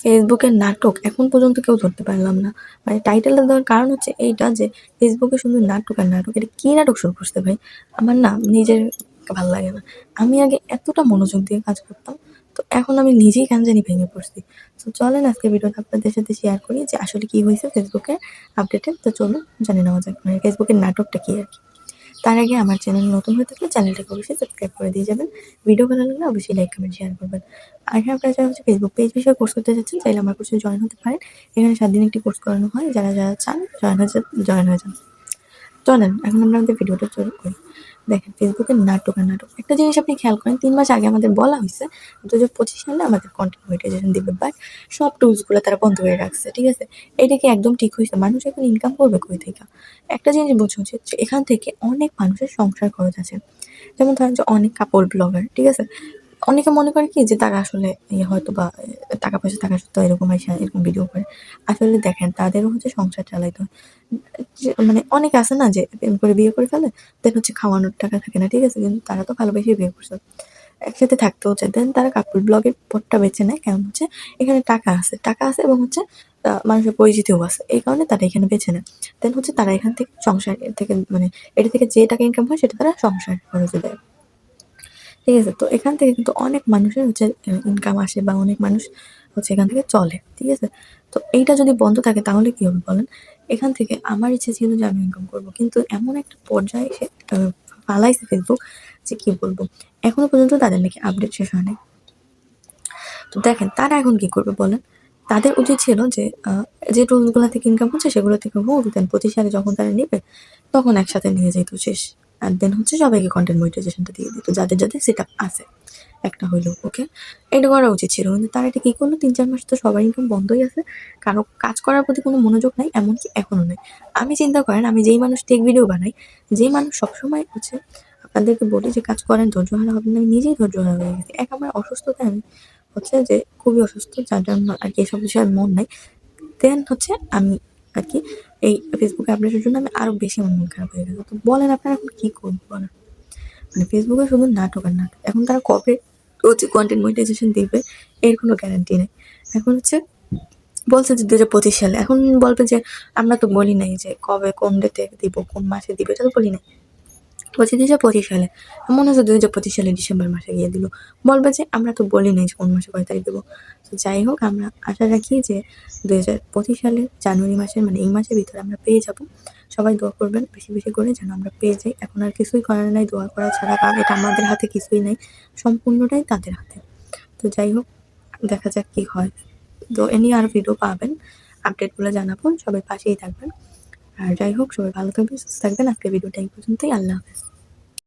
ফেসবুকের নাটক এখন পর্যন্ত কেউ ধরতে পারলাম না। মানে টাইটেলটা দেওয়ার কারণ হচ্ছে এইটা যে ফেসবুকে শুধু নাটক আর নাটক। এটা কি নাটক শুরু করছে ভাই? আমার না নিজের ভাল লাগে না। আমি আগে এতটা মনোযোগ দিয়ে কাজ করতাম। তো এখন আমি নিজেই কেন জানি ভেঙে পড়ছি। তো চলেন আজকে ভিডিওটা আপনাদের সাথে শেয়ার করি যে আসলে কি হয়েছে ফেসবুকে আপডেটে। তো চলুন জেনে নেওয়া যাক মানে ফেসবুকের নাটকটা কি আরকি। তার আগে আমার চ্যানেল নতুন হয়ে থাকলে চ্যানেলটাকে অবশ্যই সাবস্ক্রাইব করে দিয়ে যাবেন। ভিডিও ভালো লাগলে অবশ্যই লাইক, কমেন্ট, শেয়ার করবেন। আর হ্যাঁ, আপনারা যারা হচ্ছে ফেসবুক পেজ বিষয়ে কোর্স করতে চাচ্ছেন চাইলে আমার কোর্সে জয়েন হতে পারেন। এখানে 7 দিন একটি কোর্স করানো হয়। যারা চান জয়েন হয়ে যান। চলেন এখন আমরা আমাদের ভিডিওটা শুরু করি। দেখেন ফেসবুকের নাটক আর নাটক। একটা জিনিস আপনি খেয়াল করেন ৩ মাস আগে আমাদের বলা হইছে ২০২৫ সালে আমাদের কনটেন্ট মনিটাইজেশন দিবে। বাট সব টুলস গুলো তারা বন্ধ করে রাখছে। ঠিক আছে? এইটা কি একদম ঠিক হইছে? মানুষ এখন ইনকাম করবে কই থেকে? একটা জিনিস বোঝা উচিত যে এখান থেকে অনেক মানুষের সংসার খরচ আছে। যেমন ধরেন যে অনেক কাপড় ব্লগার, ঠিক আছে? অনেকে মনে করে কি যে তারা আসলে হয়তোবা টাকা পয়সা থাকা সত্ত্বেও এরকম আইসা এরকম ভিডিও করে। আসলে দেখেন তাদেরও হচ্ছে সংসার চালাইতে হয়। যে মানে অনেকে আছে না যে প্রেম করে বিয়ে করে ফেলে, দেন হচ্ছে খাওয়ানোর টাকা থাকে না, ঠিক আছে? কিন্তু তারা তো ভালোবেসেই বিয়ে করছে। একসাথে থাকতেও চায়। দেন তারা কাপল ব্লগের পথটা বেছে নেয়। কারণ হচ্ছে এখানে টাকা আছে। টাকা আছে এবং হচ্ছে মানুষের পরিচিতিও আছে। এই কারণে তারা এখানে বেছে নেয়। দেন হচ্ছে তারা এখান থেকে সংসার থেকে মানে এটা থেকে যে টাকা ইনকাম হয় সেটা তারা সংসার খরচে দেয়। ঠিক আছে? তো এখান থেকে কিন্তু অনেক মানুষের হচ্ছে ইনকাম আসে বা অনেক মানুষ হচ্ছে এখান থেকে চলে। ঠিক আছে? তো এইটা যদি বন্ধ থাকে তাহলে কি হবে বলেন? এখান থেকে আমার ইচ্ছে ছিল যে আমি ইনকাম করব। কিন্তু এমন একটা পর্যায়ে এসে ফালাইছে ফেসবুক যে কি বলবো? এখনো পর্যন্ত তাদের নাকি আপডেট শেষ হয় নাই। তো দেখেন তারা এখন কি করবে বলেন? তাদের উচিত ছিল যে যে টুলস গুলা থেকে ইনকাম হচ্ছে সেগুলো থেকে হোক দেন ২৫ সালে যখন তারা নিবে তখন একসাথে নিয়ে যেত শেষ। আর দেন হচ্ছে সবাইকে কনটেন্ট মনিটাইজেশনটা দিয়ে দিত। যাদের সেটআপ আছে একটা হইলেও, ওকে? এটা করা উচিত ছিল। কিন্তু তারা এটা কি করলো ৩-৪ মাস তো সবার ইনকাম বন্ধই আছে। কারো কাজ করার প্রতি কোনো মনোযোগ নাই, এমনকি এখনো নাই। আমি চিন্তা করেন আমি যেই মানুষ টেক ভিডিও বানাই, যেই মানুষ সবসময় হচ্ছে আপনাদেরকে বলি যে কাজ করেন ধৈর্যহারা হবেন না, আমি নিজেই ধৈর্যহারা হয়ে গেছি। এক আমার অসুস্থতায় আমি হচ্ছে যে খুবই অসুস্থ যার জন্য আরকি এসব বিষয়ে আর মন নাই। দেন হচ্ছে আমি আরকি এই ফেসবুকে আপডেটের জন্য আমি আরো বেশি আমার মন খারাপ হয়ে গেছে। তো বলেন আপনারা এখন কি করবো বলেন? মানে ফেসবুকে শুধু নাটক আর নাটক। এখন তারা কবে হচ্ছে কনটেন্ট মনিটাইজেশন দিবে এর কোনো গ্যারান্টি নেই। এখন হচ্ছে বলছে যে ২০২৫ সালে। এখন বলবে যে আমরা তো বলি নাই যে কবে কোন ডেটে দিব, কোন মাসে দিব এটা তো বলি নাই। বলছে ২০২৫ সালে। মনে হচ্ছে ২০২৫ সালে ডিসেম্বর মাসে গিয়ে দিল। বলবে যে আমরা তো বলি নাই যে কোন মাসে কয় তারিখ দেবো। তো যাই হোক আমরা আশা রাখি যে ২০২৫ সালের জানুয়ারি মাসের মানে এই মাসের ভিতরে আমরা পেয়ে যাবো। সবাই দোয়া করবেন বেশি, বেশি করে যেন আমরা পেয়ে যাই। এখন আর কিছুই করার নাই দোয়া করা ছাড়া কারণ এটা আমাদের হাতে কিছুই নাই। সম্পূর্ণটাই তাদের হাতে। তো যাই হোক দেখা যাক কি হয়। তো এ নিয়ে আরো ভিডিও পাবেন। আপডেটগুলো জানাবো। সবাই পাশেই থাকবেন। আর যাই হোক সবাই ভালো থাকবেন, সুস্থ থাকবেন। আজকের ভিডিওটা এই পর্যন্তই। আল্লাহ হাফেজ।